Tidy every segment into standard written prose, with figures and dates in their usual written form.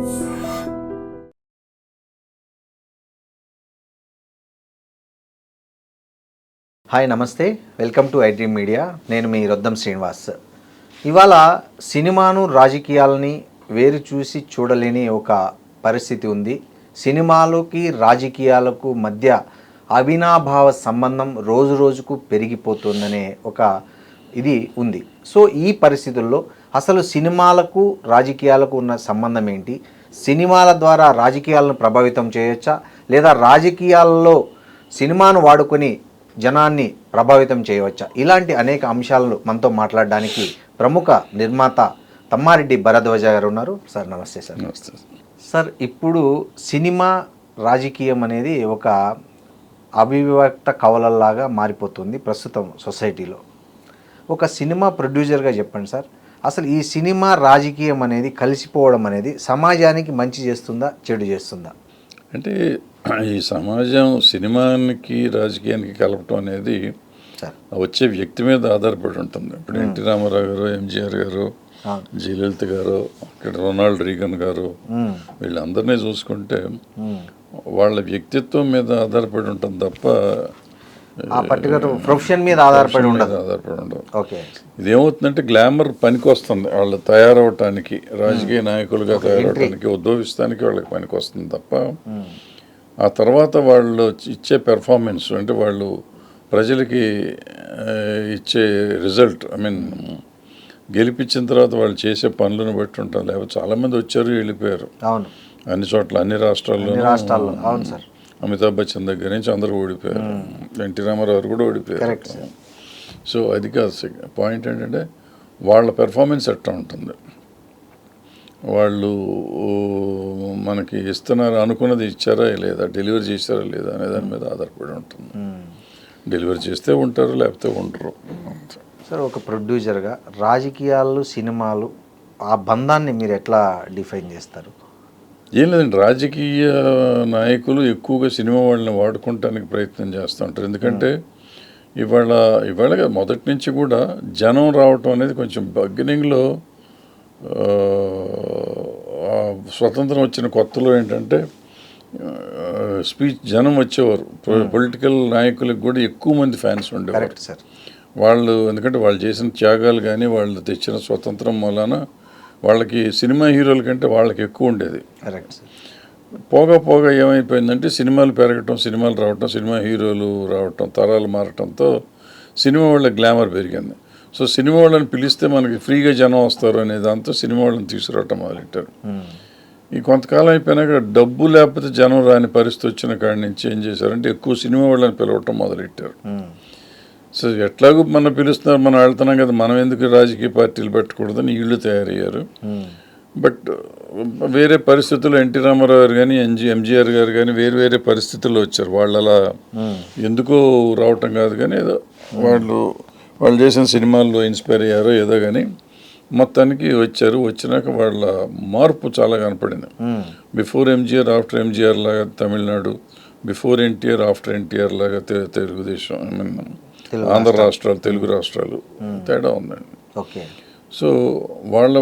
Hi నమస్తే, welcome to iDream media. నేను మీ రొద్దం శ్రీనివాస్. ఇవాళ సినిమాను రాజకీయాలని వేరు చూసి చూడలేని ఒక పరిస్థితి ఉంది. సినిమాలకి రాజకీయాలకు మధ్య అవినాభావ సంబంధం రోజు రోజుకు పెరిగిపోతుందనే ఒక ఇది ఉంది. సో ఈ పరిస్థితుల్లో అసలు సినిమాలకు రాజకీయాలకు ఉన్న సంబంధం ఏంటి? సినిమాల ద్వారా రాజకీయాలను ప్రభావితం చేయొచ్చా, లేదా రాజకీయాల్లో సినిమాను వాడుకొని జనాన్ని ప్రభావితం చేయవచ్చా? ఇలాంటి అనేక అంశాలను మనతో మాట్లాడడానికి ప్రముఖ నిర్మాత తమ్మారెడ్డి భరద్వాజ గారు ఉన్నారు. సార్ నమస్తే. సార్ నమస్తే. సార్, ఇప్పుడు సినిమా రాజకీయం అనేది ఒక అవిభక్త కవలల్లాగా మారిపోతుంది ప్రస్తుతం సొసైటీలో. ఒక సినిమా ప్రొడ్యూసర్గా చెప్పండి సార్, అసలు ఈ సినిమా రాజకీయం అనేది కలిసిపోవడం అనేది సమాజానికి మంచి చేస్తుందా, చెడు చేస్తుందా? అంటే ఈ సమాజం సినిమానికి రాజకీయానికి కలపటం అనేది వచ్చే వ్యక్తి మీద ఆధారపడి ఉంటుంది. ఇప్పుడు ఎన్టీ రామారావు గారు, ఎంజీఆర్ గారు, జయలలిత గారు, ఇక్కడ రొనాల్డ్ రీగన్ గారు, వీళ్ళందరినీ చూసుకుంటే వాళ్ళ వ్యక్తిత్వం మీద ఆధారపడి ఉంటుంది తప్ప ప్రొఫెషన్ మీద ఆధారపడి ఉండదు. ఇదేమవుతుందంటే గ్లామర్ పనికి వస్తుంది వాళ్ళు తయారవటానికి, రాజకీయ నాయకులుగా తయారవటానికి, ఉద్యోగిస్తానికి వాళ్ళకి పనికి వస్తుంది తప్ప ఆ తర్వాత వాళ్ళు ఇచ్చే పెర్ఫార్మెన్స్, అంటే వాళ్ళు ప్రజలకి ఇచ్చే రిజల్ట్, గెలిపించిన తర్వాత వాళ్ళు చేసే పనులను బట్టి ఉంటారు. లేకపోతే చాలామంది వచ్చారు, వెళ్ళిపోయారు. అవును, అన్ని చోట్ల, అన్ని రాష్ట్రాల్లో. అవును సార్. అమితాబ్ బచ్చన్ దగ్గర నుంచి అందరూ ఓడిపోయారు. ఎన్టీ రామారావు కూడా ఓడిపోయారు. సో అది కాదు పాయింట్. ఏంటంటే వాళ్ళ పెర్ఫార్మెన్స్ ఎట్లా ఉంటుంది, వాళ్ళు మనకి ఇస్తున్నారు అనుకున్నది ఇచ్చారా లేదా, డెలివరీ చేశారా లేదా అనే దాని మీద ఆధారపడి ఉంటుంది. డెలివరీ చేస్తే ఉంటారు, లేకపోతే ఉండరు. సార్, ఒక ప్రొడ్యూసర్గా రాజకీయాలు, సినిమాలు, ఆ బంధాన్ని మీరు ఎట్లా డిఫైన్ చేస్తారు? ఏం లేదండి, రాజకీయ నాయకులు ఎక్కువగా సినిమా వాళ్ళని వాడుకోవటానికి ప్రయత్నం చేస్తూ ఉంటారు. ఎందుకంటే ఇవాళ మొదటి నుంచి కూడా జనం రావటం అనేది కొంచెం బిగినింగ్లో, స్వతంత్రం వచ్చిన కొత్తలో ఏంటంటే జనం వచ్చేవారు. పొలిటికల్ నాయకులకు కూడా ఎక్కువ మంది ఫ్యాన్స్ ఉండేవారు సార్. వాళ్ళు, ఎందుకంటే వాళ్ళు చేసిన త్యాగాలు కానీ, వాళ్ళు తెచ్చిన స్వతంత్రం మూలాన వాళ్ళకి సినిమా హీరోల కంటే వాళ్ళకి ఎక్కువ ఉండేది. పోగా ఏమైపోయిందంటే సినిమాలు పెరగటం, సినిమాలు రావటం, సినిమా హీరోలు రావటం, తరాలు మారటంతో సినిమా వాళ్ళ గ్లామర్ పెరిగింది. సో సినిమా వాళ్ళని పిలిస్తే మనకి ఫ్రీగా జనం వస్తారు అనే దాంతో సినిమా వాళ్ళని తీసుకురావటం మొదలెట్టారు. ఈ కొంతకాలం అయిపోయినాక డబ్బు లేకపోతే జనం రాని పరిస్థితి వచ్చిన కాడి నుంచి ఏం చేశారంటే ఎక్కువ సినిమా వాళ్ళని పిలవటం మొదలెట్టారు. సో ఎట్లాగూ మనం పిలుస్తున్నారు, మనం వెళ్తున్నాం కదా, మనం ఎందుకు రాజకీయ పార్టీలు పెట్టకూడదని వీళ్ళు తయారయ్యారు. బట్ వేరే పరిస్థితుల్లో ఎన్టీ రామారావు గారు కానీ, ఎంజీఆర్ గారు కానీ వేరే పరిస్థితుల్లో వచ్చారు. వాళ్ళు అలా ఎందుకో రావటం కాదు కానీ, ఏదో వాళ్ళు చేసిన సినిమాల్లో ఇన్స్పైర్ అయ్యారో ఏదో కానీ మొత్తానికి వచ్చారు. వచ్చినాక వాళ్ళ మార్పు చాలా కనపడింది. బిఫోర్ ఎంజీఆర్, ఆఫ్టర్ ఎంజీఆర్ లాగా తమిళనాడు, బిఫోర్ ఎన్టీఆర్, ఆఫ్టర్ ఎన్టీఆర్ లాగా తెలుగుదేశం, ఆంధ్ర రాష్ట్రాలు, తెలుగు రాష్ట్రాలు తేడా ఉందండి. ఓకే. సో వాళ్ళ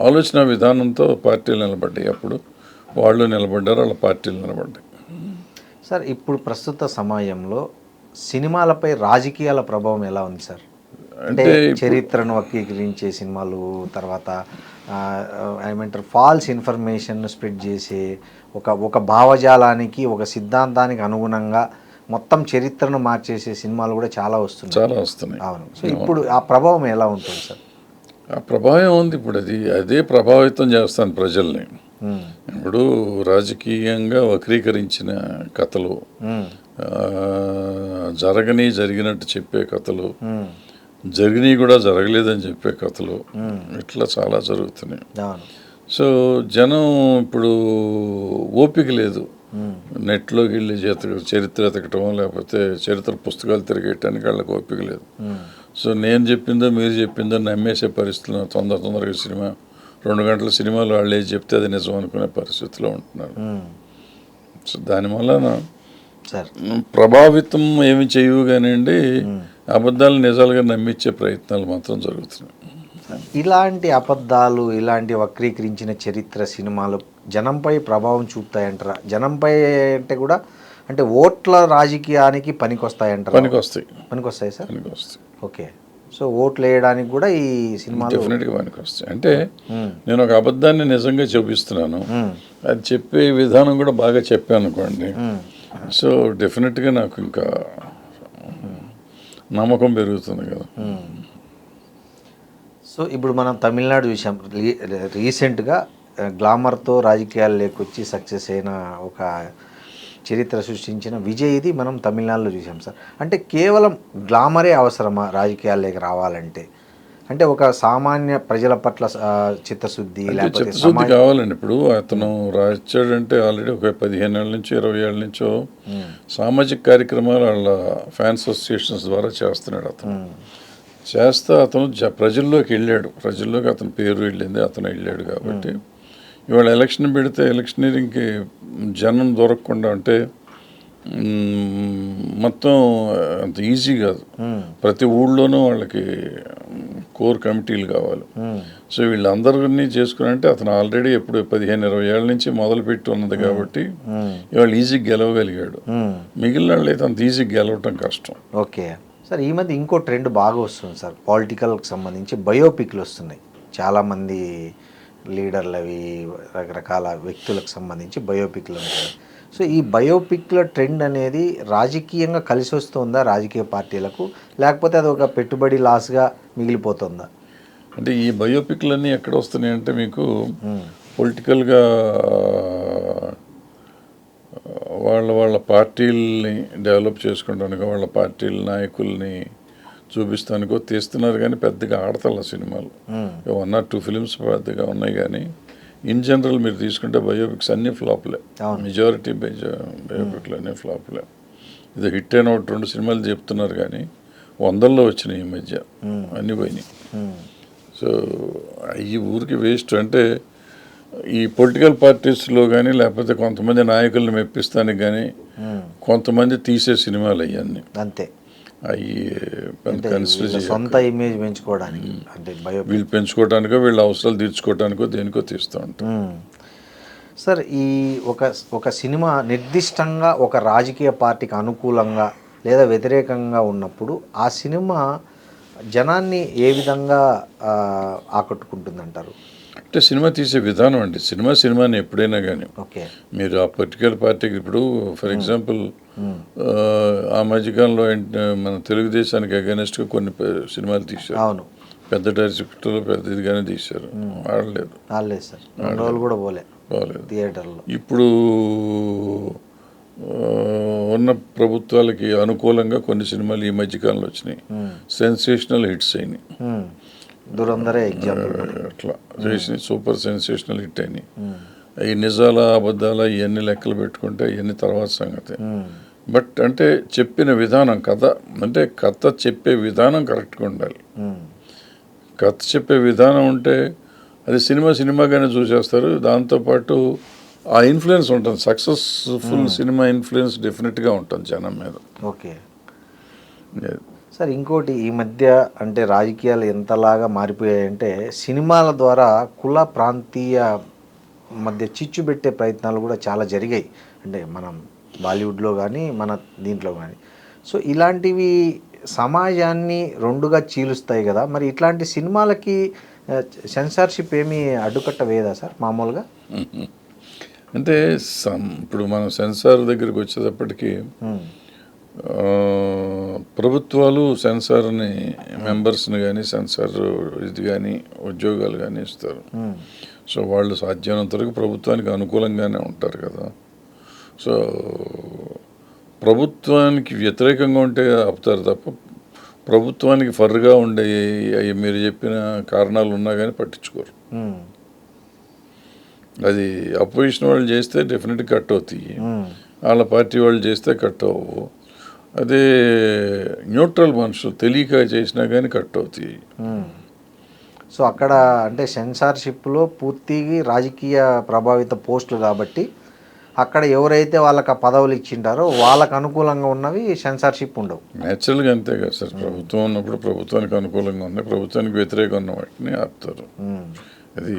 ఆలోచన విధానంతో పార్టీలు నిలబడ్డాయి. అప్పుడు వాళ్ళు నిలబడ్డారు, వాళ్ళ పార్టీలు నిలబడ్డాయి. సార్, ఇప్పుడు ప్రస్తుత సమయంలో సినిమాలపై రాజకీయాల ప్రభావం ఎలా ఉంది సార్? అంటే చరిత్రను వక్రీకరించే సినిమాలు, తర్వాత ఏమంటారు ఫాల్స్ ఇన్ఫర్మేషన్ స్ప్రెడ్ చేసే ఒక భావజాలానికి, ఒక సిద్ధాంతానికి అనుగుణంగా మొత్తం చరిత్రను మార్చేసే సినిమాలు కూడా చాలా వస్తున్నాయి. అవును. సో ఇప్పుడు ఆ ప్రభావం ఎలా ఉంటుంది సార్? ఆ ప్రభావం ఉంది. ఇప్పుడు అదే ప్రభావితం చేస్తాను ప్రజల్ని. ఇప్పుడు రాజకీయంగా వక్రీకరించిన కథలు, జరిగినట్టు చెప్పే కథలు, జరిగినవి కూడా జరగలేదని చెప్పే కథలు, ఇట్లా చాలా జరుగుతున్నాయి. సో జనం ఇప్పుడు ఓపిక లేదు. నెట్లోకి వెళ్ళి చరిత్ర ఎతకటం, లేకపోతే చరిత్ర పుస్తకాలు తిరిగేయటానికి వాళ్ళకి ఓపిక లేదు. సో నేను చెప్పిందో మీరు చెప్పిందో నమ్మేసే పరిస్థితులు, తొందరగా సినిమా 2 గంటల సినిమాలు వాళ్ళు ఏది చెప్తే అది నిజం అనుకునే పరిస్థితిలో ఉంటున్నారు. సో దానివల్ల ప్రభావితం ఏమి చేయవు కానివ్వండి, అబద్ధాలు నిజాలుగా నమ్మించే ప్రయత్నాలు మాత్రం జరుగుతున్నాయి. ఇలాంటి అబద్ధాలు, ఇలాంటి వక్రీకరించిన చరిత్ర సినిమాలు జనంపై ప్రభావం చూపుతాయంటారా? జనంపై అంటే కూడా అంటే ఓట్ల రాజకీయానికి పనికొస్తాయంటారా? పనికొస్తాయి సార్. ఓకే. సో ఓట్లు వేయడానికి కూడా ఈ సినిమాలు డెఫినెట్గా పనికొస్తాయి. అంటే నేను ఒక అబద్ధాన్ని నిజంగా చూపిస్తున్నాను, అది చెప్పే విధానం కూడా బాగా చెప్పాను అనుకోండి, సో డెఫినెట్గా నాకు ఇంకా నమ్మకం పెరుగుతుంది కదా. సో ఇప్పుడు మనం తమిళనాడు చూసాం, రీసెంట్గా గ్లామర్తో రాజకీయాలు లేకొచ్చి సక్సెస్ అయిన ఒక చరిత్ర సృష్టించిన విజయ్ది మనం తమిళనాడులో చూసాం సార్. అంటే కేవలం గ్లామరే అవసరమా రాజకీయాల్లోకి రావాలంటే? అంటే ఒక సామాన్య ప్రజల పట్ల చిత్తశుద్ధి చిత్తశుద్ధి కావాలండి. ఇప్పుడు అతను రాచాడంటే ఆల్రెడీ ఒక 15 ఏళ్ళ నుంచి 20 ఏళ్ళ నుంచో సామాజిక కార్యక్రమాలు వాళ్ళ ఫ్యాన్స్ అసోసియేషన్స్ ద్వారా చేస్తున్నాడు. అతను చేస్తా అతను ప్రజల్లోకి వెళ్ళాడు, ప్రజల్లోకి అతని పేరు వెళ్ళింది, అతను వెళ్ళాడు. కాబట్టి ఇవాళ ఎలక్షన్ పెడితే ఎలక్షనీరింగ్కి జనం దొరకకుండా అంటే మొత్తం అంత ఈజీ కాదు. ప్రతి ఊళ్ళోనూ వాళ్ళకి కోర్ కమిటీలు కావాలి. సో వీళ్ళందరినీ చేసుకున్నంటే అతను ఆల్రెడీ ఎప్పుడు 15-20 ఏళ్ళ నుంచి మొదలుపెట్టి ఉన్నది కాబట్టి ఇవాళ ఈజీగా గెలవగలిగాడు. మిగిలిన వాళ్ళు అయితే అంత ఈజీగా గెలవటం కష్టం. Okay sir. ఈ మధ్య ఇంకో ట్రెండ్ బాగా వస్తుంది సార్, పొలిటికల్కి సంబంధించి బయోపిక్లు వస్తున్నాయి. చాలామంది లీడర్లు అవి రకరకాల వ్యక్తులకు సంబంధించి బయోపిక్లు ఉంటాయి. సో ఈ బయోపిక్ల ట్రెండ్ అనేది రాజకీయంగా కలిసి వస్తుందా రాజకీయ పార్టీలకు, లేకపోతే అది ఒక పెట్టుబడి లాస్గా మిగిలిపోతుందా? అంటే ఈ బయోపిక్లన్నీ ఎక్కడ వస్తున్నాయి అంటే మీకు పొలిటికల్గా వాళ్ళ పార్టీలని డెవలప్ చేసుకోవడానికో వాళ్ళ పార్టీల నాయకుల్ని చూపిస్తానికో తీస్తున్నారు, కానీ పెద్దగా ఆడతారు సినిమాలు. 1 or 2 ఫిలిమ్స్ పెద్దగా ఉన్నాయి, కానీ ఇన్ జనరల్ మీరు తీసుకుంటే బయోపిక్స్ అన్నీ ఫ్లాప్లే. మెజారిటీ బయోపిక్లు అన్నీ ఫ్లాప్లే. ఇది హిట్ అయిన 1-2 సినిమాలు చెప్తున్నారు, కానీ 100లో వచ్చినాయి ఈ మధ్య, అన్నీ పోయినాయి. సో ఈ ఊరికి వేస్ట్. అంటే ఈ పొలిటికల్ పార్టీస్లో కానీ లేకపోతే కొంతమంది నాయకుల్ని మెప్పిస్తానికి కానీ కొంతమంది తీసే సినిమాలు అవన్నీ అంతే. అవి సొంత ఇమేజ్ పెంచుకోవడానికి, అంటే వీళ్ళు పెంచుకోవడానికో వీళ్ళ అవసరాలు తీర్చుకోవడానికో దేనికో తీస్తూ ఉంటారు. సార్ ఈ ఒక సినిమా నిర్దిష్టంగా ఒక రాజకీయ పార్టీకి అనుకూలంగా లేదా వ్యతిరేకంగా ఉన్నప్పుడు ఆ సినిమా జనాన్ని ఏ విధంగా ఆకట్టుకుంటుందంటారు? అంటే సినిమా తీసే విధానం అండి. సినిమాని ఎప్పుడైనా కానీ మీరు ఆ పర్టికులర్ పార్టీకి, ఇప్పుడు ఫర్ ఎగ్జాంపుల్ ఆ మధ్యకాలంలో మన తెలుగుదేశానికి అగైనెస్ట్గా కొన్ని సినిమాలు తీశారు. అవును, పెద్ద డైరెక్టర్లు పెద్ద ఇదిగానే తీశారు, ఆడలేదు థియేటర్లో. ఇప్పుడు ఉన్న ప్రభుత్వాలకి అనుకూలంగా కొన్ని సినిమాలు ఈ మధ్యకాలంలో వచ్చినాయి, సెన్సేషనల్ హిట్స్ అయినాయి. దురందరే ఎగ్జాంపుల్ అట్లా చేసి సూపర్ సెన్సేషనల్ హిట్ అయినాయి. ఈ నిజాల అబద్ధాల ఇవన్నీ లెక్కలు పెట్టుకుంటే ఇవన్నీ తర్వాత సంగతి. బట్ అంటే చెప్పిన విధానం, కథ చెప్పే విధానం కరెక్ట్గా ఉండాలి. కథ చెప్పే విధానం ఉంటే అది సినిమాగానే చూసేస్తారు. దాంతోపాటు ఆ ఇన్ఫ్లుయెన్స్ ఉంటుంది, సక్సెస్ఫుల్ సినిమా ఇన్ఫ్లుయెన్స్ డెఫినెట్గా ఉంటుంది జనం మీద. Okay sir. ఇంకోటి, ఈ మధ్య అంటే రాజకీయాలు ఎంతలాగా మారిపోయాయంటే సినిమాల ద్వారా కుల ప్రాంతీయ మధ్య చిచ్చు పెట్టే ప్రయత్నాలు కూడా చాలా జరిగాయి. అంటే మనం బాలీవుడ్లో కానీ మన దీంట్లో కానీ. సో ఇలాంటివి సమాజాన్ని రెండుగా చీలుస్తాయి కదా. మరి ఇట్లాంటి సినిమాలకి సెన్సార్షిప్ ఏమీ అడ్డుకట్ట వేయదా సార్ మామూలుగా? అంటే ఇప్పుడు మనం సెన్సార్ దగ్గరికి వచ్చేటప్పటికి ప్రభుత్వాలు సెన్సార్ని మెంబర్స్ని కానీ సెన్సార్ ఇది కానీ ఉద్యోగాలు కానీ ఇస్తారు. సో వాళ్ళు సాధ్యమైనంత వరకు ప్రభుత్వానికి అనుకూలంగానే ఉంటారు కదా. సో ప్రభుత్వానికి వ్యతిరేకంగా ఉంటే ఆపుతారు తప్ప ప్రభుత్వానికి ఫర్గా ఉండే మీరు చెప్పిన కారణాలు ఉన్నా కానీ పట్టించుకోరు. అది అపోజిషన్ వాళ్ళు చేస్తే డెఫినెట్గా కట్ అవుతాయి, వాళ్ళ పార్టీ వాళ్ళు చేస్తే కట్ అవ్వవు. అదే న్యూట్రల్ మనుషులు తెలియక చేసినా కానీ కట్ అవుతాయి. సో అక్కడ అంటే సెన్సార్షిప్లో పూర్తిగా రాజకీయ ప్రభావిత పోస్టులు కాబట్టి అక్కడ ఎవరైతే వాళ్ళకి ఆ పదవులు ఇచ్చింటారో వాళ్ళకు అనుకూలంగా ఉన్నవి సెన్సార్షిప్ ఉండవు. న్యాచురల్గా అంతే కదా సార్, ప్రభుత్వం ఉన్నప్పుడు ప్రభుత్వానికి అనుకూలంగా ఉన్నాయి, ప్రభుత్వానికి వ్యతిరేకంగా ఉన్న వాటిని ఆపుతారు. అది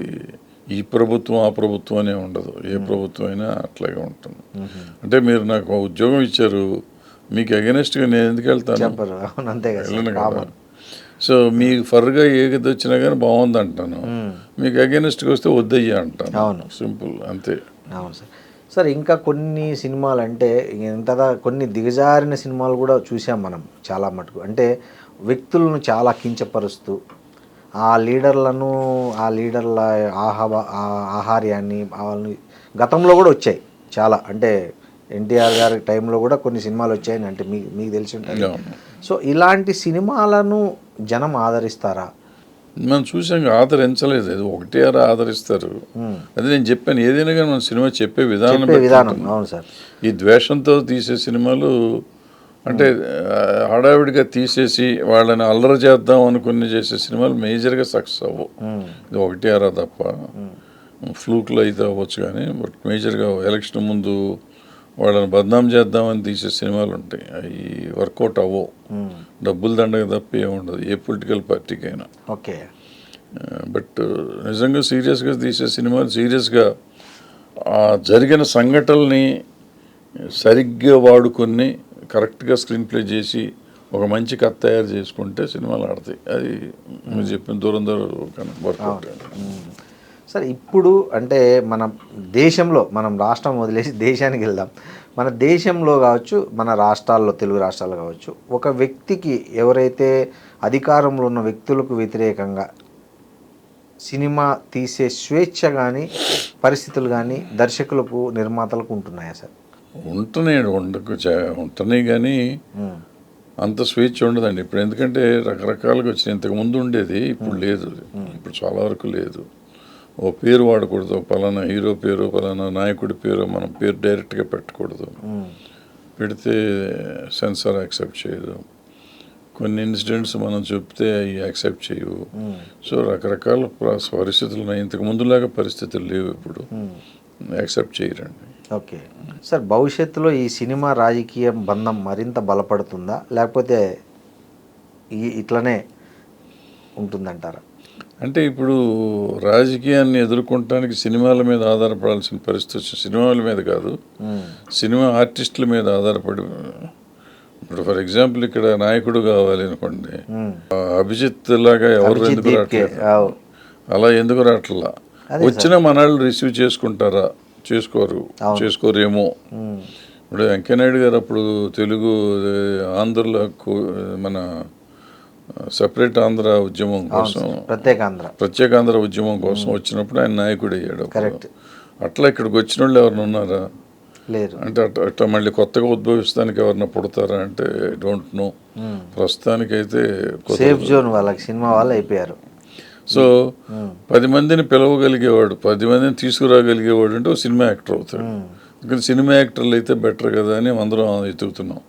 ఈ ప్రభుత్వం ఆ ప్రభుత్వం అనే ఉండదు, ఏ ప్రభుత్వం అయినా అట్లాగే ఉంటుంది. అంటే మీరు నాకు ఒక ఉద్యోగం ఇచ్చారు, మీకు అగెనెస్ట్గా నేను ఎందుకు వెళ్తాను? చెప్పరు. అవును, అంతే కదా వెళ్ళను సార్, కదా. కామన్. సో మీకు ఫర్గా ఏది వచ్చినా కానీ బాగుంది అంటాను, మీకు అగెనెస్ట్గా వస్తే వద్దయ్యా అంటాను. అవును, సింపుల్ అంతే. అవును సార్. సార్ ఇంకా కొన్ని సినిమాలు అంటే ఇంతదా కొన్ని దిగజారిన సినిమాలు కూడా చూసాం మనం చాలా మటుకు. అంటే వ్యక్తులను చాలా కించపరుస్తూ ఆ లీడర్లను, ఆ లీడర్ల ఆహార్యాన్ని వాళ్ళని గతంలో కూడా వచ్చాయి చాలా. అంటే ఎన్టీఆర్ గారి టైంలో కూడా కొన్ని సినిమాలు వచ్చాయని అంటే మీకు తెలిసి ఉంటుంది. సో ఇలాంటి సినిమాలను జనం ఆదరిస్తారా? మనం చూసాం, ఆదరించలేదు, అది ఒకటే ఆదరిస్తారు. అది నేను చెప్పాను, ఏదైనా కానీ మన సినిమా చెప్పే విధానం. అవును సార్. ఈ ద్వేషంతో తీసే సినిమాలు అంటే హడావిడిగా తీసేసి వాళ్ళని అల్లరి చేద్దాం అనుకుని చేసే సినిమాలు మేజర్గా సక్సెస్ అవ్వవు. ఇది ఒకటే తప్ప ఫ్లూక్లో అయితే అవ్వచ్చు కానీ, బట్ మేజర్గా ఎలక్షన్ ముందు వాళ్ళని బద్నాం చేద్దామని తీసే సినిమాలు ఉంటాయి, అవి వర్కౌట్ అవ్వవు. డబ్బులు దండగ తప్ప ఏముండదు ఏ పొలిటికల్ పార్టీకైనా. ఓకే. బట్ నిజంగా సీరియస్గా తీసే సినిమాలు సీరియస్గా జరిగిన సంఘటనల్ని సరిగ్గా వాడుకొని కరెక్ట్గా స్క్రీన్ ప్లే చేసి ఒక మంచి కథ తయారు చేసుకుంటే సినిమాలు ఆడతాయి. అది మీరు చెప్పిన దూరం వర్కౌట్. సార్ ఇప్పుడు అంటే మన దేశంలో, మనం రాష్ట్రం వదిలేసి దేశానికి వెళ్దాం. మన దేశంలో కావచ్చు, మన రాష్ట్రాల్లో, తెలుగు రాష్ట్రాల్లో కావచ్చు, ఒక వ్యక్తికి ఎవరైతే అధికారంలో ఉన్న వ్యక్తులకు వ్యతిరేకంగా సినిమా తీసే స్వేచ్ఛ కానీ పరిస్థితులు కానీ దర్శకులకు, నిర్మాతలకు ఉంటున్నాయా సార్? ఉంటున్నాయి కానీ అంత స్వేచ్ఛ ఉండదండి ఇప్పుడు. ఎందుకంటే రకరకాలుగా వచ్చినాయి. ఇంతకు ముందు ఉండేది, ఇప్పుడు లేదు. ఇప్పుడు చాలా వరకు లేదు. ఓ పేరు వాడకూడదు, పలానా హీరో పేరు, పలానా నాయకుడి పేరు, మనం పేరు డైరెక్ట్గా పెట్టకూడదు. పెడితే సెన్సార్ యాక్సెప్ట్ చేయదు. కొన్ని ఇన్సిడెంట్స్ మనం చెప్తే అవి యాక్సెప్ట్ చేయవు. సో రకరకాల పరిస్థితులు ఉన్నాయి. ఇంతకు ముందులాగా పరిస్థితులు లేవు, ఇప్పుడు యాక్సెప్ట్ చేయరండి. ఓకే సార్, భవిష్యత్తులో ఈ సినిమా రాజకీయ బంధం మరింత బలపడుతుందా, లేకపోతే ఇట్లనే ఉంటుందంటారా? అంటే ఇప్పుడు రాజకీయాన్ని ఎదుర్కొనడానికి సినిమాల మీద ఆధారపడాల్సిన పరిస్థితి వచ్చింది. సినిమాల మీద కాదు, సినిమా ఆర్టిస్టుల మీద ఆధారపడి. ఇప్పుడు ఫర్ ఎగ్జాంపుల్ ఇక్కడ నాయకుడు కావాలి అనుకోండి, అభిజిత్ లాగా ఎవరు ఎందుకు రావట్లేదు, అలా ఎందుకు రావట్లా? వచ్చిన మనాళ్ళు రిసీవ్ చేసుకుంటారా? చేసుకోరేమో. ఇప్పుడు వెంకయ్యనాయుడు గారు అప్పుడు తెలుగు ఆంధ్రలో మన సెపరేట్ ఆంధ్ర ఉద్యమం కోసం, ప్రత్యేక ఆంధ్ర ఉద్యమం కోసం వచ్చినప్పుడు ఆయన నాయకుడు అయ్యాడు. అట్లా ఇక్కడికి వచ్చిన వాళ్ళు ఎవరైనా ఉన్నారా? లేరు. అంటే అట్లా మళ్ళీ కొత్తగా ఉద్భవిస్తానికి ఎవరన్నా పుడతారా అంటే డోంట్ నో. ప్రస్తుతానికైతే సేఫ్ జోన్ వాళ్ళకి సినిమా వాళ్ళు అయిపోయారు. సో 10 మందిని పిలవగలిగేవాడు, 10 మందిని తీసుకురాగలిగేవాడు అంటే ఒక సినిమా యాక్టర్ అవుతాడు. ఇంకా సినిమా యాక్టర్లు అయితే బెటర్ కదా అని అందరం ఎత్తుకుతున్నాం.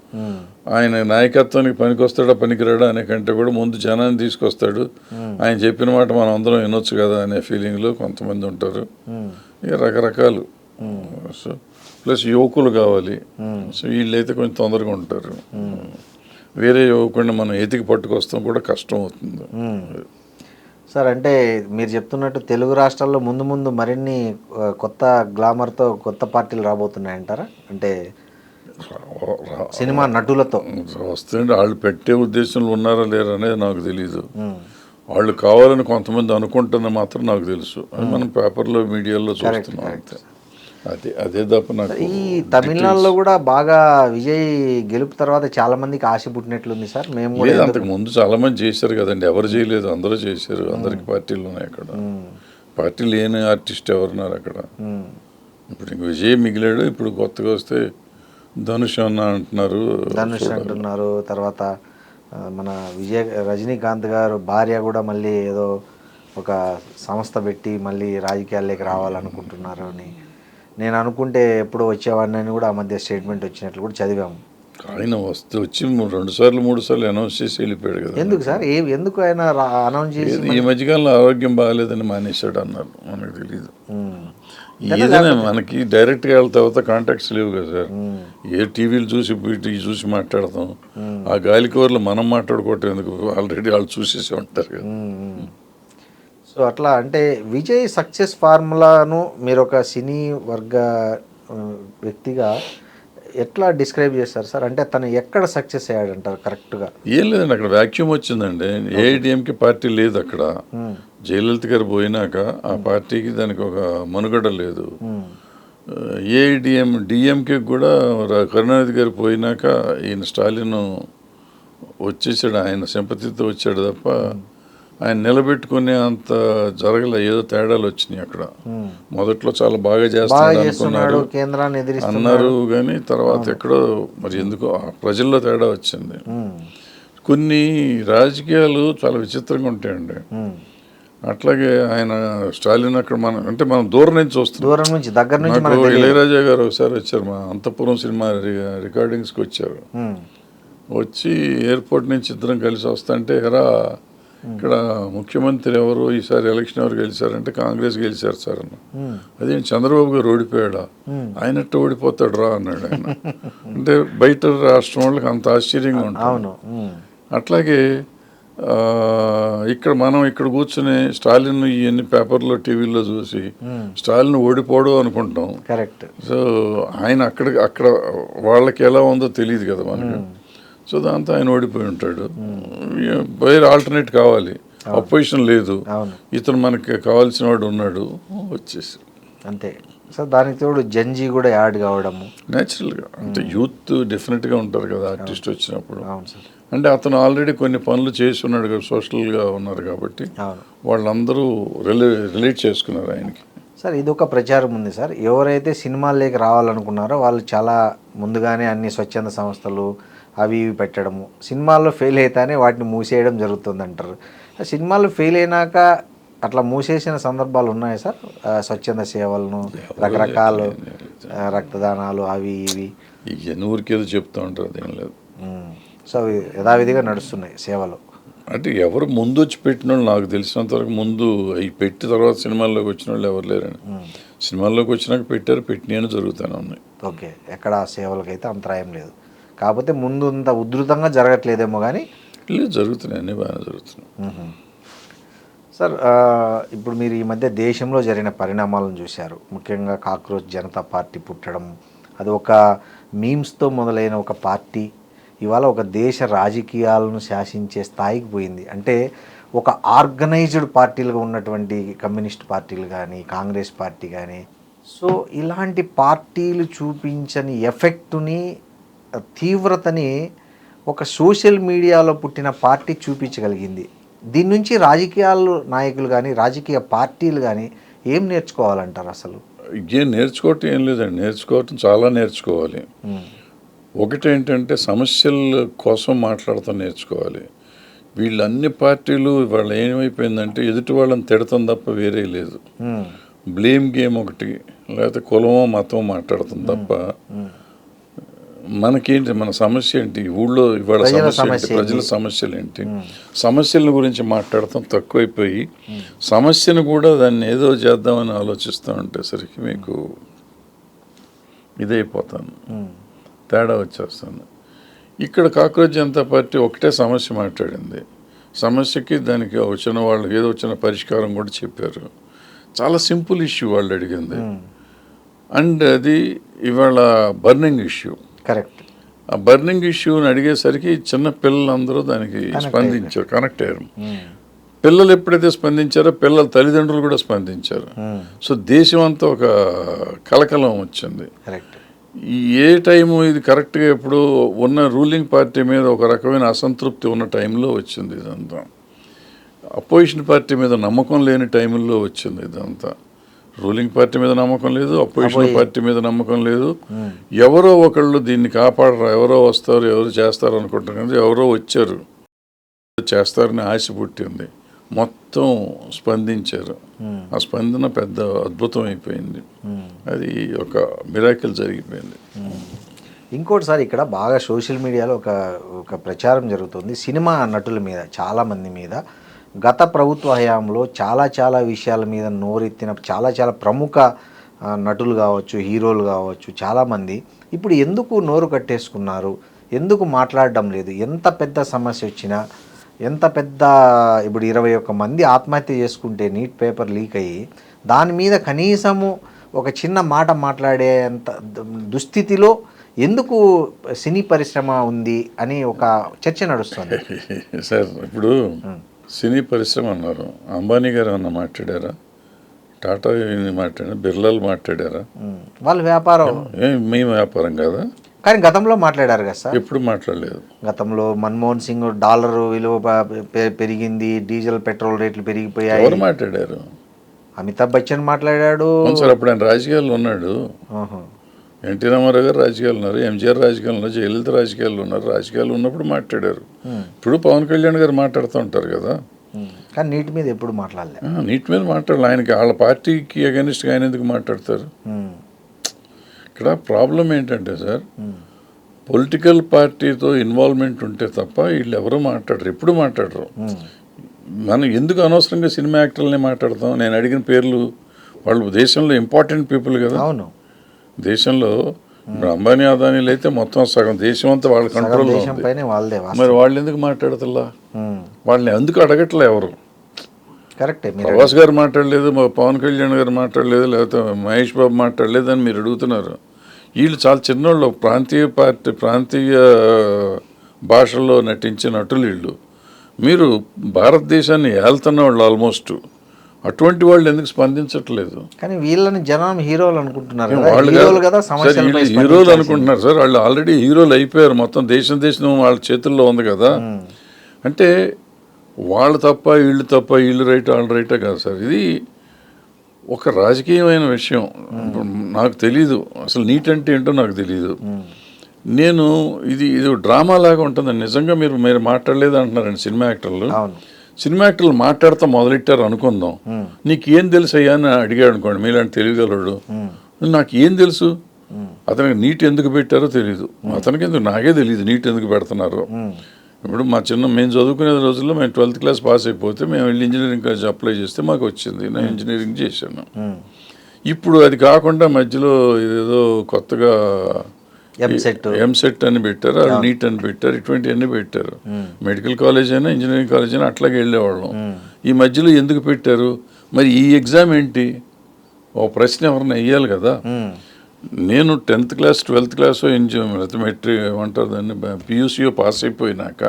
ఆయన నాయకత్వానికి పనికొస్తాడా పనికిరాడా అనే కంటే కూడా ముందు జనాన్ని తీసుకొస్తాడు, ఆయన చెప్పిన మాట మనం అందరం వినొచ్చు కదా అనే ఫీలింగ్లో కొంతమంది ఉంటారు. ఇక రకరకాలు. సో ప్లస్ యువకులు కావాలి. సో వీళ్ళైతే కొంచెం తొందరగా ఉంటారు. వేరే యువకుడిని మనం ఎతికి పట్టుకొస్తాం కూడా కష్టం అవుతుంది. సార్ అంటే మీరు చెప్తున్నట్టు తెలుగు రాష్ట్రాల్లో ముందు ముందు మరిన్ని కొత్త గ్లామర్తో కొత్త పార్టీలు రాబోతున్నాయంటారా? అంటే సినిమా నటులతో వస్తుంటే వాళ్ళు పెట్టే ఉద్దేశంలో ఉన్నారా లేరా అనేది నాకు తెలీదు. వాళ్ళు కావాలని కొంతమంది అనుకుంటున్న మాత్రం నాకు తెలుసు. అది మనం పేపర్లో మీడియాలో చూస్తున్నాం అంతే. అదే తప్ప నాకు. ఈ తమిళనాడులో కూడా బాగా విజయ్ గెలుపు తర్వాత చాలా మందికి ఆశ పుట్టినట్లుంది సార్. మేము లేదు, అంతకు ముందు చాలా మంది చేశారు కదండి. ఎవరు చేయలేదు, అందరూ చేశారు. అందరికి పార్టీలు ఉన్నాయి అక్కడ. పార్టీ లేని ఆర్టిస్ట్ ఎవరున్నారు అక్కడ? ఇప్పుడు ఇంక విజయ్ మిగిలాడు. ఇప్పుడు కొత్తగా వస్తే ధనుష్ అంటున్నారు. తర్వాత మన రజనీకాంత్ గారు భార్య కూడా మళ్ళీ ఏదో ఒక సంస్థ పెట్టి మళ్ళీ రాజకీయాల్లోకి రావాలనుకుంటున్నారు అని నేను అనుకుంటే ఎప్పుడు వచ్చేవాడిని అని కూడా ఆ మధ్య స్టేట్మెంట్ వచ్చినట్లు కూడా చదివాము. ఆయన వచ్చి 2 సార్లు 3 సార్లు అనౌన్స్ చేసి వెళ్ళిపోయాడు కదా. ఎందుకు సార్ ఎందుకు ఆయన అనౌన్స్ చేసి ఈ మధ్యకాలంలో ఆరోగ్యం బాగాలేదని మానేశాడు అన్నారు, మనకు తెలియదు. ఏదైనా మనకి డైరెక్ట్గా వాళ్ళ తర్వాత కాంటాక్ట్స్ లేవు కదా సార్. ఏ టీవీలు చూసి మాట్లాడతాం, ఆ గాలికూరలు మనం మాట్లాడుకోవటం ఎందుకు, ఆల్రెడీ వాళ్ళు చూసేసి ఉంటారు కదా. సో అట్లా అంటే విజయ్ సక్సెస్ ఫార్ములాను మీరు ఒక సినీ వర్గ వ్యక్తిగా ఎట్లా డిస్క్రైబ్ చేస్తారు సార్? అంటే తను ఎక్కడ సక్సెస్ అయ్యాడంటారు కరెక్ట్గా? ఏం లేదండి, అక్కడ వ్యాక్యూమ్ వచ్చిందండి. ఏఐడిఎంకే పార్టీ లేదు అక్కడ. జయలలిత గారు పోయినాక ఆ పార్టీకి దానికి ఒక మనుగడ లేదు. డిఎంకే కూడా కరుణానిధి గారు పోయినాక ఈయన స్టాలిన్ వచ్చేసాడు, ఆయన సింపతితో వచ్చాడు తప్ప ఆయన నిలబెట్టుకునే అంత జరగలే. ఏదో తేడాలు వచ్చినాయి అక్కడ. మొదట్లో చాలా బాగా చేస్తున్నాడు అనుకున్నారు, అన్నారు, కానీ తర్వాత ఎక్కడో మరి ఎందుకో ప్రజల్లో తేడా వచ్చింది. కొన్ని రాజకీయాలు చాలా విచిత్రంగా ఉంటాయండి. అట్లాగే ఆయన స్టాలిన్ అక్కడ మనం దూరం నుంచి చూస్తున్నాం. నాకు ఇళయరాజా గారు ఒకసారి వచ్చారు, మా అంతఃపురం సినిమా రికార్డింగ్స్కి వచ్చారు. వచ్చి ఎయిర్పోర్ట్ నుంచి ఇద్దరం కలిసి వస్తుంటే, ఎరా ఇక్కడ ముఖ్యమంత్రి ఎవరు, ఈసారి ఎలక్షన్ ఎవరు గెలిచారంటే కాంగ్రెస్ గెలిచారు సార్ అన్న. అదే చంద్రబాబు గారు ఓడిపోయాడా, ఆయనట్టు ఓడిపోతాడు రా అన్నాడు ఆయన. అంటే బయట రాష్ట్రం వాళ్ళకి అంత ఆశ్చర్యంగా ఉంటుంది. అట్లాగే ఇక్కడ కూర్చుని స్టాలిన్ ఇవన్నీ పేపర్లో టీవీలో చూసి స్టాలిన్ ఓడిపోడు అనుకుంటాం. కరెక్ట్. సో ఆయన అక్కడ వాళ్ళకి ఎలా ఉందో తెలియదు కదా మనకి. సో దాంతో ఆయన ఓడిపోయి ఉంటాడు. వేరే ఆల్టర్నేట్ కావాలి, అపోజిషన్ లేదు, ఇతను మనకి కావాల్సిన వాడు ఉన్నాడు, వచ్చేసి అంతే. సో దానికి తోడు జంజీ కూడా యాడ్ కావడము న్యాచురల్గా. అంటే యూత్ డెఫినెట్గా ఉంటారు కదా ఆర్టిస్ట్ వచ్చినప్పుడు. అంటే అతను ఆల్రెడీ కొన్ని పనులు చేసి ఉన్నాడు కదా, సోషల్గా ఉన్నారు కాబట్టి వాళ్ళందరూ రిలేట్ చేసుకున్నారు ఆయనకి. సార్ ఇది ఒక ప్రచారం ఉంది సార్, ఎవరైతే సినిమాల్లోకి రావాలనుకున్నారో వాళ్ళు చాలా ముందుగానే అన్ని స్వచ్ఛంద సంస్థలు అవి ఇవి పెట్టడము, సినిమాల్లో ఫెయిల్ అయితేనే వాటిని మూసేయడం జరుగుతుంది అంటారు. సినిమాలు ఫెయిల్ అయినాక అట్లా మూసేసిన సందర్భాలు ఉన్నాయి సార్? స్వచ్ఛంద సేవలను, రకరకాల రక్తదానాలు అవి ఇవి ఊరికేదో చెప్తూ ఉంటారు, అదేం లేదు. సో అవి యథావిధిగా నడుస్తున్నాయి సేవలు. అంటే ఎవరు ముందు వచ్చి పెట్టిన వాళ్ళు నాకు తెలిసినంత వరకు ముందు అవి పెట్టి తర్వాత సినిమాల్లోకి వచ్చిన వాళ్ళు ఎవరు లేరండి. సినిమాల్లోకి వచ్చినాక పెట్టినవి జరుగుతూనే ఉన్నాయి. ఓకే, ఎక్కడ సేవలకైతే అంతరాయం లేదు. కాకపోతే ముందు అంత ఉధృతంగా జరగట్లేదేమో కానీ లేదు, జరుగుతున్నాయి, అన్నీ బాగా జరుగుతున్నాయి. సార్ ఇప్పుడు మీరు ఈ మధ్య దేశంలో జరిగిన పరిణామాలను చూశారు. ముఖ్యంగా కాక్రోచ్ జనతా పార్టీ పుట్టడం, అది ఒక మీమ్స్తో మొదలైన ఒక పార్టీ ఇవాళ ఒక దేశ రాజకీయాలను శాసించే స్థాయికి పోయింది. అంటే ఒక ఆర్గనైజ్డ్ పార్టీలుగా ఉన్నటువంటి కమ్యూనిస్ట్ పార్టీలు కానీ, కాంగ్రెస్ పార్టీ కానీ, సో ఇలాంటి పార్టీలు చూపించని ఎఫెక్టుని, తీవ్రతని ఒక సోషల్ మీడియాలో పుట్టిన పార్టీ చూపించగలిగింది. దీని నుంచి రాజకీయాలు నాయకులు కానీ, రాజకీయ పార్టీలు కానీ ఏం నేర్చుకోవాలంటారు అసలు? ఏం నేర్చుకోవటం ఏం లేదండి, నేర్చుకోవటం చాలా నేర్చుకోవాలి. ఒకటేంటంటే సమస్యల కోసం మాట్లాడతాం నేర్చుకోవాలి. వీళ్ళు అన్ని పార్టీలు వాళ్ళ ఏమైపోయిందంటే ఎదుటి వాళ్ళని తిడతాం తప్ప వేరే లేదు. బ్లేమ్ గేమ్ ఒకటి, లేకపోతే కులమో మతం మాట్లాడతాం తప్ప మనకేంటి, మన సమస్య ఏంటి, ఊళ్ళో ఇవాళ సమస్య ఏంటి, ప్రజల సమస్యలు ఏంటి, సమస్యల గురించి మాట్లాడతాం తక్కువైపోయి సమస్యను కూడా దాన్ని ఏదో చేద్దామని ఆలోచిస్తూ ఉంటేసరికి మీకు ఇదైపోతాను, తేడా వచ్చేస్తాను. ఇక్కడ కాక్రోచ్ జనతా పార్టీ ఒకటే సమస్య మాట్లాడింది, సమస్యకి దానికి వచ్చిన వాళ్ళకి ఏదో వచ్చిన పరిష్కారం కూడా చెప్పారు. చాలా సింపుల్ ఇష్యూ వాళ్ళు అడిగింది, అండ్ అది ఇవాళ బర్నింగ్ ఇష్యూ. కరెక్ట్. ఆ బర్నింగ్ ఇష్యూని అడిగేసరికి చిన్న పిల్లలందరూ దానికి స్పందించారు, కనెక్ట్ అయ్యారు. పిల్లలు ఎప్పుడైతే స్పందించారో పిల్లల తల్లిదండ్రులు కూడా స్పందించారు. సో దేశం అంతా ఒక కలకలం వచ్చింది. ఏ టైము ఇది కరెక్ట్గా ఇప్పుడు ఉన్న రూలింగ్ పార్టీ మీద ఒక రకమైన అసంతృప్తి ఉన్న టైంలో వచ్చింది ఇదంతా. అపోజిషన్ పార్టీ మీద నమ్మకం లేని టైంలో వచ్చింది ఇదంతా. రూలింగ్ పార్టీ మీద నమ్మకం లేదు, అపోజిషన్ పార్టీ మీద నమ్మకం లేదు. ఎవరో ఒకళ్ళు దీన్ని కాపాడరు, ఎవరో వస్తారు, ఎవరు చేస్తారు అనుకుంటారు, కానీ ఎవరో వచ్చారు చేస్తారని ఆశ పుట్టింది, మొత్తం స్పందించారు. ఆ స్పందన పెద్ద అద్భుతం అయిపోయింది, అది ఒక మిరాకిల్ జరిగిపోయింది. ఇంకోటి సార్, ఇక్కడ బాగా సోషల్ మీడియాలో ఒక ప్రచారం జరుగుతుంది సినిమా నటుల మీద, చాలామంది మీద. గత ప్రభుత్వ హయాంలో చాలా విషయాల మీద నోరెత్తిన చాలా ప్రముఖ నటులు కావచ్చు, హీరోలు కావచ్చు, చాలామంది ఇప్పుడు ఎందుకు నోరు కట్టేసుకున్నారు, ఎందుకు మాట్లాడడం లేదు? ఎంత పెద్ద సమస్య వచ్చినా, ఎంత పెద్ద ఇప్పుడు 21 మంది ఆత్మహత్య చేసుకుంటే నీట్ పేపర్ లీక్ అయ్యి దాని మీద కనీసము ఒక చిన్న మాట మాట్లాడేంత దుస్థితిలో ఎందుకు సినీ పరిశ్రమ ఉంది అని ఒక చర్చ నడుస్తుంది సార్. ఇప్పుడు సినీ పరిశ్రమ అన్నారు, అంబానీ గారు ఏమన్నా మాట్లాడారా? టాటా మాట్లాడారా? బిర్లాలు మాట్లాడారా? వాళ్ళ వ్యాపారం మీ వ్యాపారం కాదా? కానీ గతంలో మాట్లాడారు కదా సార్. ఎప్పుడు మాట్లాడలేదు. గతంలో మన్మోహన్ సింగ్ డాలర్ విలువ పెరిగింది, డీజిల్ పెట్రోల్ రేట్లు పెరిగిపోయాయి. ఎవరు మాట్లాడారు? అమితాబ్ బచ్చన్ మాట్లాడాడు సార్. అప్పుడు ఆయన రాజకీయాల్లో ఉన్నాడు. ఎన్టీ రామారావు గారు రాజకీయాలు ఉన్నారు, ఎంజీఆర్ రాజకీయాలు ఉన్నారు, జయలలిత రాజకీయాల్లో ఉన్నారు. రాజకీయాలు ఉన్నప్పుడు మాట్లాడారు. ఇప్పుడు పవన్ కళ్యాణ్ గారు మాట్లాడుతూ ఉంటారు కదా. కానీ నీటి మీద ఎప్పుడు మాట్లాడలేదు. నీటి మీద మాట్లాడాలి. ఆయనకి వాళ్ళ పార్టీకి అగెనిస్ట్గా ఆయన ఎందుకు మాట్లాడతారు? ఇక్కడ ప్రాబ్లం ఏంటంటే సార్, పొలిటికల్ పార్టీతో ఇన్వాల్వ్మెంట్ ఉంటే తప్ప వీళ్ళు ఎవరు మాట్లాడరు, ఎప్పుడు మాట్లాడరు. మనం ఎందుకు అనవసరంగా సినిమా యాక్టర్లని మాట్లాడతాం? నేను అడిగిన పేర్లు వాళ్ళు దేశంలో ఇంపార్టెంట్ పీపుల్ కదా. అవును, దేశంలో అంబానీ అదానీలు అయితే మొత్తం సగం దేశం అంతా వాళ్ళ కంట్రోల్లో ఉంది. మరి వాళ్ళు ఎందుకు మాట్లాడతల్లా? వాళ్ళని ఎందుకు అడగట్లే ఎవరు? కరెక్టే. ప్రభాస్ గారు మాట్లాడలేదు, పవన్ కళ్యాణ్ గారు మాట్లాడలేదు, లేకపోతే మహేష్ బాబు మాట్లాడలేదు అని మీరు అడుగుతున్నారు. వీళ్ళు చాలా చిన్నోళ్ళు, ప్రాంతీయ భాషల్లో నటించే నటులు వీళ్ళు. మీరు భారతదేశాన్ని ఏళ్తున్న వాళ్ళు ఆల్మోస్ట్. అటువంటి వాళ్ళు ఎందుకు స్పందించట్లేదు? కానీ వీళ్ళని జనం హీరోలు అనుకుంటున్నారు. హీరోలు అనుకుంటున్నారు సార్. వాళ్ళు ఆల్రెడీ హీరోలు అయిపోయారు. మొత్తం దేశం వాళ్ళ చేతుల్లో ఉంది కదా. అంటే వాళ్ళు తప్ప వీళ్ళు తప్ప, వీళ్ళు రైట్ వాళ్ళు రైటే కాదు సార్. ఇది ఒక రాజకీయమైన విషయం. నాకు తెలీదు అసలు నీట్ అంటే ఏంటో నాకు తెలీదు. నేను ఇది డ్రామా లాగా ఉంటుందండి. నిజంగా మీరు మాట్లాడలేదు అంటున్నారండి సినిమా యాక్టర్లు. సినిమా యాక్టర్లు మాట్లాడతా మొదలెట్టారు అనుకుందాం. నీకు ఏం తెలుసు అయ్యా అని అడిగాడు అనుకోండి, మీలాంటి తెలియగలడు. నాకు ఏం తెలుసు? అతనికి నీట్ ఎందుకు పెట్టారో తెలీదు. అతనికి ఎందుకు నాకే తెలియదు నీట్ ఎందుకు పెడుతున్నారు. ఇప్పుడు మేము చదువుకునే రోజుల్లో మేము 12th క్లాస్ పాస్ అయిపోతే మేము వెళ్ళి ఇంజనీరింగ్ కాలేజ్ అప్లై చేస్తే మాకు వచ్చింది. నేను ఇంజనీరింగ్ చేశాను. ఇప్పుడు అది కాకుండా మధ్యలో ఏదో కొత్తగా ఎంసెట్ అని పెట్టారు, నీట్ అని పెట్టారు, ఇటువంటివన్నీ పెట్టారు. మెడికల్ కాలేజ్ అయినా ఇంజనీరింగ్ కాలేజ్ అయినా అట్లాగే వెళ్ళేవాళ్ళం. ఈ మధ్యలో ఎందుకు పెట్టారు? మరి ఈ ఎగ్జామ్ ఏంటి? ఓ ప్రశ్న ఎవరిని వేయాలి కదా. నేను 10th class 12th class metric ఏమంటారు దాన్ని, పియూసీఓ పాస్ అయిపోయినాక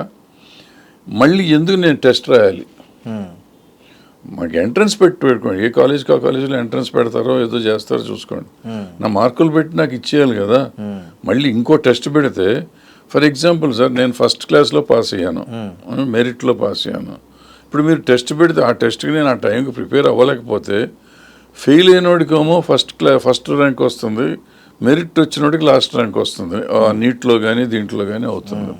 మళ్ళీ ఎందుకు నేను టెస్ట్ రాయాలి? మాకు ఎంట్రన్స్ పెట్టుకోండి. ఏ కాలేజ్కి ఆ కాలేజీలో ఎంట్రన్స్ పెడతారో ఏదో చేస్తారో చూసుకోండి. నా మార్కులు పెట్టి నాకు ఇచ్చేయాలి కదా. మళ్ళీ ఇంకో టెస్ట్ పెడితే, ఫర్ ఎగ్జాంపుల్ సార్, నేను ఫస్ట్ క్లాస్లో పాస్ అయ్యాను, మెరిట్లో పాస్ అయ్యాను. ఇప్పుడు మీరు టెస్ట్ పెడితే ఆ టెస్ట్కి నేను ఆ టైంకి ప్రిపేర్ అవ్వలేకపోతే ఫెయిల్ అయినోడికేమో ఫస్ట్ ర్యాంక్ వస్తుంది, మెరిట్ వచ్చినోడికి లాస్ట్ ర్యాంక్ వస్తుంది. నీట్లో కానీ దీంట్లో కానీ అవుతుంది.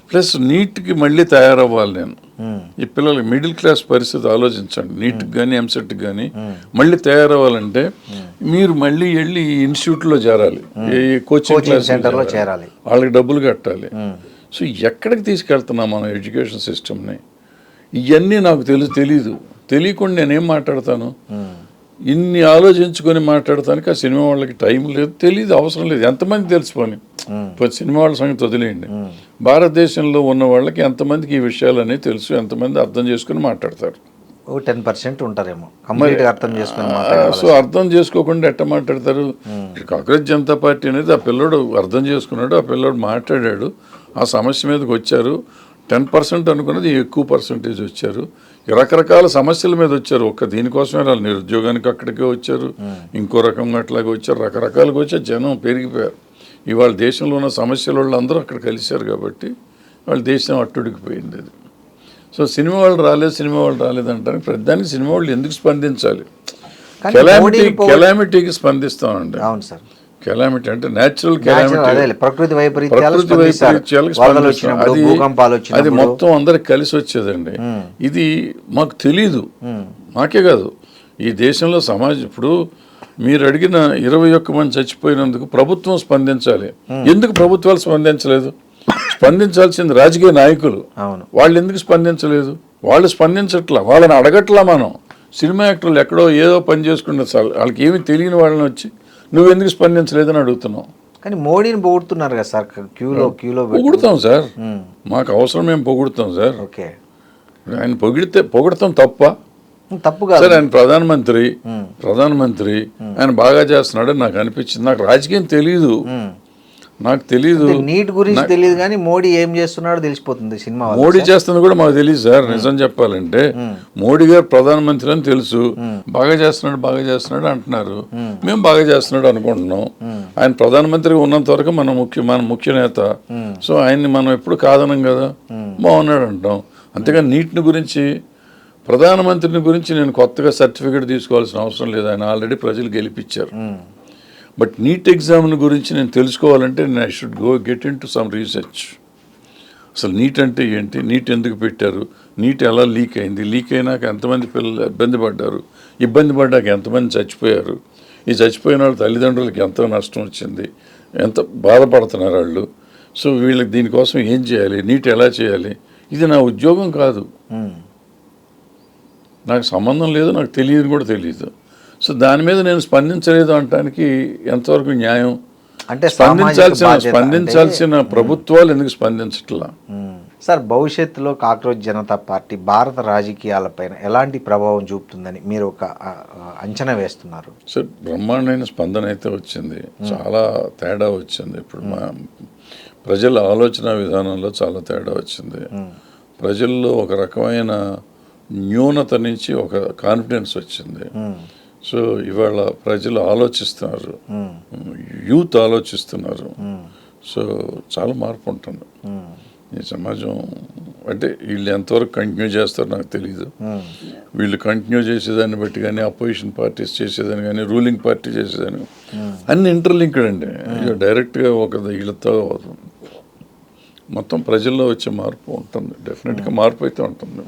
ప్లస్ నీట్కి మళ్ళీ తయారవ్వాలి నేను. ఈ పిల్లలకి మిడిల్ క్లాస్ పరిస్థితి ఆలోచించండి. నీట్కి కానీ ఎంసెట్కి కానీ మళ్ళీ తయారవ్వాలంటే మీరు మళ్ళీ వెళ్ళి ఇన్స్టిట్యూట్లో చేరాలి, కోచింగ్ క్లాస్ సెంటర్లో చేరాలి, వాళ్ళకి డబ్బులు కట్టాలి. సో ఎక్కడికి తీసుకెళ్తున్నాం మనం ఎడ్యుకేషన్ సిస్టమ్ని? ఇవన్నీ నాకు తెలీదు. తెలియకుండా నేనేం మాట్లాడతాను? ఇన్ని ఆలోచించుకొని మాట్లాడటానికి ఆ సినిమా వాళ్ళకి టైం లేదు, తెలియదు, అవసరం లేదు. ఎంతమంది తెలిసిపోని సినిమా వాళ్ళ సంగతి వదిలేయండి. భారతదేశంలో ఉన్న వాళ్ళకి ఎంతమందికి ఈ విషయాలు అనేవి తెలుసు, ఎంతమంది అర్థం చేసుకుని మాట్లాడతారు? 10% ఉంటారేమో అర్థం చేసుకుని. సో అర్థం చేసుకోకుండా ఎట్ట మాట్లాడతారు? కాంగ్రెస్ జనతా పార్టీ అనేది ఆ పిల్లోడు అర్థం చేసుకున్నాడు, ఆ పిల్లోడు మాట్లాడాడు, ఆ సమస్య మీదకి వచ్చారు. 10% అనుకున్నది ఎక్కువ పర్సంటేజ్ వచ్చారు. రకరకాల సమస్యల మీద వచ్చారు. దీనికోసమే వాళ్ళు నిరుద్యోగానికి అక్కడికే వచ్చారు, ఇంకో రకంగా అట్లాగే వచ్చారు, రకరకాలుగా వచ్చారు. జనం పెరిగిపోయారు. ఇవాళ దేశంలో ఉన్న సమస్యల వాళ్ళు అందరూ అక్కడ కలిశారు కాబట్టి వాళ్ళ దేశం అట్టుడికిపోయింది. అది సో సినిమా వాళ్ళు రాలేదు అంటారు. ప్రతిదానికి సినిమా వాళ్ళు ఎందుకు స్పందించాలి? కెలామిటీకి స్పందిస్తామండి. అవును సార్. కెలామిటీ అంటే న్యాచురల్ కెలామిటీ, ప్రకృతి వైపరీత్యాలకు అది మొత్తం అందరికి కలిసి వచ్చేదండి. ఇది మాకు తెలీదు. మాకే కాదు, ఈ దేశంలో సమాజం ఇప్పుడు మీరు అడిగిన 21 మంది చచ్చిపోయినందుకు ప్రభుత్వం స్పందించాలి. ఎందుకు ప్రభుత్వాలు స్పందించలేదు? స్పందించాల్సింది రాజకీయ నాయకులు. అవును, వాళ్ళు ఎందుకు స్పందించలేదు? వాళ్ళు స్పందించట్లా, వాళ్ళని అడగట్లా. మనం సినిమా యాక్టర్లు ఎక్కడో ఏదో పని చేసుకుంటే వాళ్ళకి ఏమీ తెలియని వాళ్ళని వచ్చి నువ్వెందుకు స్పందించలేదని అడుగుతున్నావు. కానీ మోడీని పొగుడుతున్నారు కదా సార్, క్యూలో పొగుడుతాం సార్, మాకు అవసరం మేము పొగుడుతాం సార్. ఓకే, ఆయన పొగడతాం తప్ప? తప్పు కాదు సార్. ఆయన ప్రధానమంత్రి ఆయన బాగా చేస్తున్నాడని నాకు అనిపించింది. నాకు రాజకీయం తెలియదు, నాకు తెలియదు, నీట్ గురించి తెలియదు, కానీ మోడీ ఏం చేస్తున్నాడో తెలిసిపోతుంది సినిమా. మోడీ చేస్తున్నా కూడా మాకు తెలియదు సార్. నిజం చెప్పాలంటే మోడీ గారు ప్రధానమంత్రి అని తెలుసు, బాగా చేస్తున్నాడు అంటున్నారు. మేము బాగా చేస్తున్నాడు అనుకుంటున్నాం. ఆయన ప్రధానమంత్రిగా ఉన్నంత వరకు మన ముఖ్య నేత. సో ఆయన్ని మనం ఎప్పుడు కాదనం కదా, బాగున్నాడు అంటాం. అంతేగాని నీటిని గురించి, ప్రధానమంత్రిని గురించి నేను కొత్తగా సర్టిఫికేట్ తీసుకోవాల్సిన అవసరం లేదు. ఆయన ఆల్రెడీ ప్రజలు గెలిపించారు. బట్ నీట్ ఎగ్జామ్ గురించి నేను తెలుసుకోవాలంటే I should get in to some research. అసలు నీట్ అంటే ఏంటి, నీట్ ఎందుకు పెట్టారు, నీట్ ఎలా లీక్ అయింది, లీక్ అయినాక ఎంతమంది పిల్లలు ఇబ్బంది పడ్డాక ఎంతమంది చచ్చిపోయారు, ఈ చచ్చిపోయిన వాళ్ళ తల్లిదండ్రులకి ఎంత నష్టం వచ్చింది, ఎంత బాధపడుతున్నారు వాళ్ళు. సో వీళ్ళకి దీనికోసం ఏం చేయాలి, నీట్ ఎలా చేయాలి, ఇది నా ఉద్యోగం కాదు, నాకు సంబంధం లేదు, నాకు తెలియదు కూడా తెలియదు. సో దాని మీద నేను స్పందించలేదు అనటానికి ఎంతవరకు న్యాయం? అంటే స్పందించాల్సిన ప్రభుత్వాలు ఎందుకు స్పందించట్లా? సార్, భవిష్యత్తులో కాక్రోచ్ జనతా పార్టీ భారత రాజకీయాలపైన ఎలాంటి ప్రభావం చూపుతుందని మీరు ఒక అంచనా వేస్తున్నారు? సార్, బ్రహ్మాండమైన స్పందన అయితే వచ్చింది, చాలా తేడా వచ్చింది. ఇప్పుడు మా ప్రజల ఆలోచన విధానంలో చాలా తేడా వచ్చింది. ప్రజల్లో ఒక రకమైన న్యూనత నుంచి ఒక కాన్ఫిడెన్స్ వచ్చింది. సో ఇవాళ ప్రజలు ఆలోచిస్తున్నారు, యూత్ ఆలోచిస్తున్నారు. సో చాలా మార్పు ఉంటుంది ఈ సమాజం. అంటే వీళ్ళు ఎంతవరకు కంటిన్యూ చేస్తారో నాకు తెలియదు. వీళ్ళు కంటిన్యూ చేసేదాన్ని బట్టి కానీ, అపోజిషన్ పార్టీస్ చేసేదాన్ని కానీ, రూలింగ్ పార్టీ చేసేదాన్ని, అన్ని ఇంటర్లింక్డ్ అండి. డైరెక్ట్గా వీళ్ళతో మొత్తం ప్రజల్లో వచ్చే మార్పు ఉంటుంది. డెఫినెట్గా మార్పు అయితే ఉంటుంది.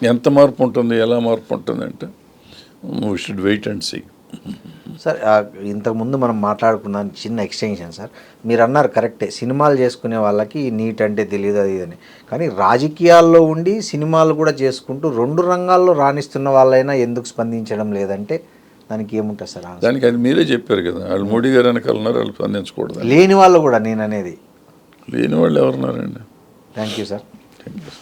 ఎంత మార్పు ఉంటుంది, ఎలా మార్పు ఉంటుంది అంటే we should wait and see. Sir, ఇంతకుముందు మనం మాట్లాడుకున్నాం చిన్న ఎక్స్టెన్షన్ సార్. మీరు అన్నారు కరెక్టే, సినిమాలు చేసుకునే వాళ్ళకి నీట్ అంటే తెలియదు అది ఇదని. కానీ రాజకీయాల్లో ఉండి సినిమాలు కూడా చేసుకుంటూ 2 రంగాల్లో రాణిస్తున్న వాళ్ళైనా ఎందుకు స్పందించడం లేదంటే దానికి ఏముంటుంది సార్? దానికి అది మీరే చెప్పారు కదా, వాళ్ళు మోడీ గారు వెనకాల ఉన్నారు, వాళ్ళు స్పందించకూడదు. లేని వాళ్ళు కూడా నేను అనేది, లేని వాళ్ళు ఎవరున్నారండి? Thank you sir. Thank you.